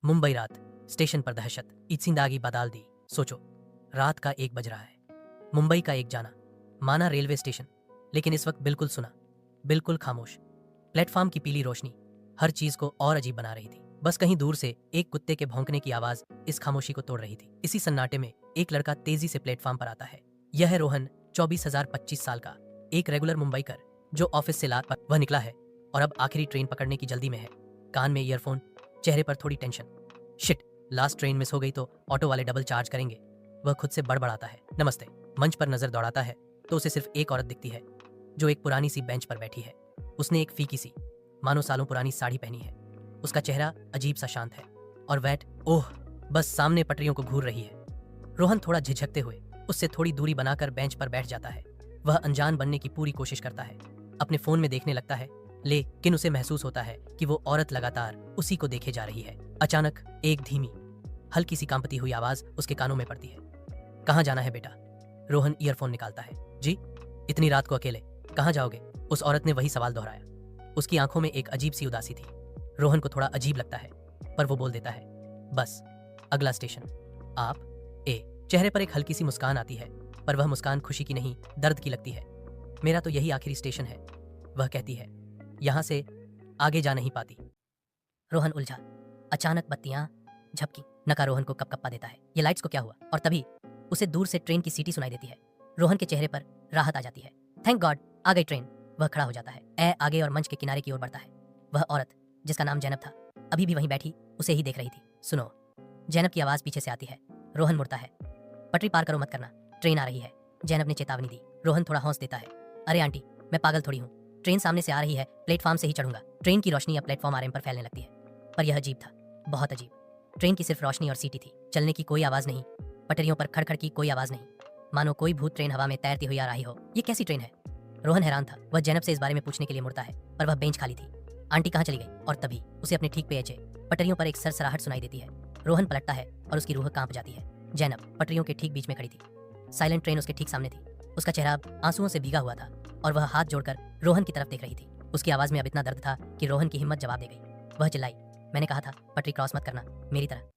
मुंबई रात, स्टेशन पर दहशत, इत्सिंदागी बदाल दी। सोचो, रात का 1 बज रहा है। मुंबई का एक जाना माना रेलवे स्टेशन, लेकिन इस वक्त बिल्कुल सुना, बिल्कुल खामोश। प्लेटफॉर्म की पीली रोशनी हर चीज को और अजीब बना रही थी। बस कहीं दूर से एक कुत्ते के भौंकने की आवाज इस खामोशी को तोड़ रही थी। इसी सन्नाटे में एक लड़का तेजी से प्लेटफॉर्म पर आता है। यह है रोहन, 24,025 साल का, एक रेगुलर मुंबईकर जो ऑफिस से लात पर वह निकला है और अब आखिरी ट्रेन पकड़ने की जल्दी में है। कान में ईयरफोन, चेहरे पर थोड़ी tension. Shit, last train miss हो गई तो ऑटो वाले डबल चार्ज करेंगे। वह खुद से बड़बड़ाता है। नमस्ते। मंच पर नजर दौड़ाता है तो उसे सिर्फ एक औरत दिखती है जो एक पुरानी सी बेंच पर बैठी है। उसने एक फीकी सी, मानो सालों पुरानी साड़ी पहनी है। उसका चेहरा अजीब सा शांत है और वैट, ओह, बस सामने पटरियों को घूर रही है। रोहन थोड़ा झिझकते हुए उससे थोड़ी दूरी बनाकर बेंच पर बैठ जाता है। वह अनजान बनने की पूरी कोशिश करता है, अपने फोन में देखने लगता है, लेकिन उसे महसूस होता है कि वो औरत लगातार उसी को देखे जा रही है। अचानक एक धीमी, हल्की सी कांपती हुई आवाज उसके कानों में पड़ती है। कहाँ जाना है बेटा? रोहन ईयरफोन निकालता है। जी? इतनी रात को अकेले कहाँ जाओगे? उस औरत ने वही सवाल दोहराया। उसकी आंखों में एक अजीब सी उदासी थी। रोहन को थोड़ा अजीब लगता है, पर वो बोल देता है, बस अगला स्टेशन। आप? ए चेहरे पर एक हल्की सी मुस्कान आती है, पर वह मुस्कान खुशी की नहीं, दर्द की लगती है। मेरा तो यही आखिरी स्टेशन है, वह कहती है। यहां से आगे जा नहीं पाती। रोहन उलझा। अचानक बत्तियां झपकी। नका रोहन को कपकपा देता है। ये लाइट्स को क्या हुआ? और तभी उसे दूर से ट्रेन की सीटी सुनाई देती है। रोहन के चेहरे पर राहत आ जाती है। थैंक गॉड, आ गई ट्रेन। वह खड़ा हो जाता है, आगे और मंच के किनारे की ओर बढ़ता है। वह औरत जिसका नाम जैनब था अभी भी वहीं बैठी उसे ही देख रही थी। सुनो, जैनब की आवाज पीछे से आती है। रोहन मुड़ता है। पटरी पार करो मत करना, ट्रेन आ रही है, जैनब ने चेतावनी दी। रोहन थोड़ा हौंस देता है। अरे आंटी, मैं पागल थोड़ी हूँ, ट्रेन सामने से आ रही है, प्लेटफॉर्म से ही चढ़ूंगा। ट्रेन की रोशनी अब प्लेटफॉर्म आरएम पर फैलने लगती है, पर यह अजीब था, बहुत अजीब। ट्रेन की सिर्फ रोशनी और सीटी थी, चलने की कोई आवाज नहीं, पटरियों पर खड़खड़ की कोई आवाज नहीं, मानो कोई भूत ट्रेन हवा में तैरती हुई आ रही हो। ये कैसी ट्रेन है? रोहन हैरान था। वह जैनब से इस बारे में पूछने के लिए मुड़ता है, पर वह बेंच खाली थी। आंटी कहाँ चली गई? और तभी उसे अपने ठीक पेचे पटरियों पर एक सरसराहट सुनाई देती है। रोहन पलटता है और उसकी रूह कांप जाती है। जैनब पटरियों के ठीक बीच में खड़ी थी। साइलेंट ट्रेन उसके ठीक सामने थी। उसका चेहरा अब आंसुओं से भीगा हुआ था और वह हाथ जोड़कर रोहन की तरफ देख रही थी। उसकी आवाज में अब इतना दर्द था कि रोहन की हिम्मत जवाब दे गई। वह चिल्लाई, मैंने कहा था पटरी क्रॉस मत करना, मेरी तरह।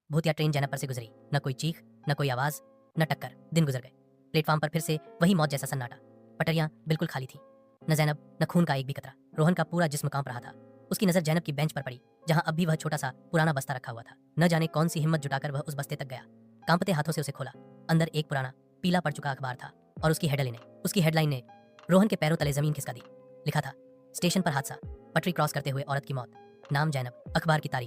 भूतिया ट्रेन जैनब पर से गुजरी। न कोई चीख, न कोई आवाज, न टक्कर। दिन गुजर गए। प्लेटफॉर्म पर फिर से वही मौत जैसा सन्नाटा। पटरियां बिल्कुल खाली थी। न जैनब, न खून का एक भी कतरा। रोहन का पूरा जिस्म कांप रहा था। उसकी नजर जैनब की बेंच पर पड़ी, जहां अब भी वह छोटा सा पुराना बस्ता रखा हुआ था। न जाने कौन सी हिम्मत जुटाकर वह उस बस्ते तक गया। कांपते हाथों से उसे खोला। अंदर एक पुराना पीला पड़ चुका अखबार था और उसकी हेडलाइन ने रोहन के पैरों तले जमीन खिसका दी। लिखा था, स्टेशन पर हादसा, पटरी क्रॉस करते हुए औरत की मौत, नाम जैनब, अखबार की तारीख